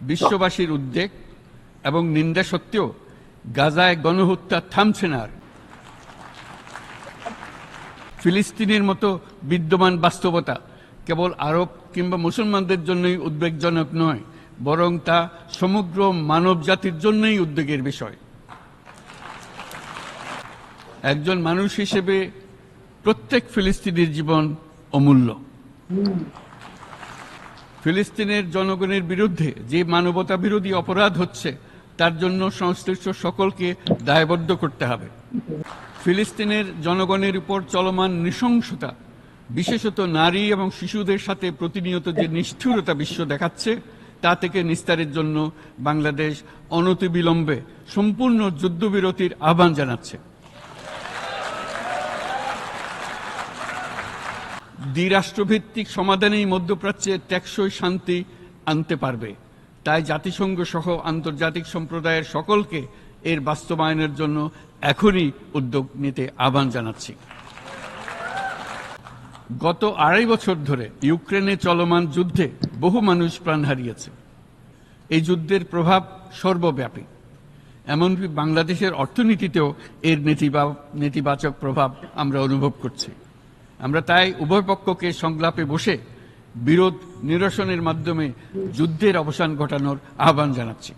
বিশ্ববাসীর উদ্বেগ এবং নিন্দা সত্ত্বেও গাজায় গণহত্যা থামছে না। ফিলিস্তিনের মতো বিদ্যমান বাস্তবতা কেবল আরব কিংবা মুসলমানদের জন্যই উদ্বেগজনক নয়, বরং তা সমগ্র মানব জাতির জন্যই উদ্বেগের বিষয়। একজন মানুষ হিসেবে প্রত্যেক ফিলিস্তিনির জীবন অমূল্য। ফিলিস্তিনের জনগণের বিরুদ্ধে যে মানবতা বিরোধী অপরাধ হচ্ছে তার জন্য সংশ্লিষ্ট সকলকে দায়বদ্ধ করতে হবে। ফিলিস্তিনের জনগণের উপর চলমান নৃশংসতা, বিশেষত নারী এবং শিশুদের সাথে প্রতিনিয়ত যে নিষ্ঠুরতা বিশ্ব দেখাচ্ছে, তা থেকে নিস্তারের জন্য বাংলাদেশ অনতিবিলম্বে সম্পূর্ণ যুদ্ধবিরতির আহ্বান জানাচ্ছে। দ্বিরাষ্ট্রভিত্তিক সমাধানেই মধ্যপ্রাচ্যে টেকসই শান্তি আনতে পারবে। তাই জাতিসংঘ সহ আন্তর্জাতিক সম্প্রদায়ের সকলকে এর বাস্তবায়নের জন্য এখনই উদ্যোগ নিতে আহ্বান জানাচ্ছি। গত 2.5 বছর ধরে ইউক্রেনে চলমান যুদ্ধে বহু মানুষ প্রাণ হারিয়েছে। এই যুদ্ধের প্রভাব সর্বব্যাপী, এমনকি বাংলাদেশের অর্থনীতিতেও এর নেতিবাচক প্রভাব আমরা অনুভব করছি। আমরা তাই উভয় পক্ষকে সংলাপে বসে বিরোধ নিরসনের মাধ্যমে যুদ্ধের অবসান ঘটানোর আহ্বান জানাচ্ছি।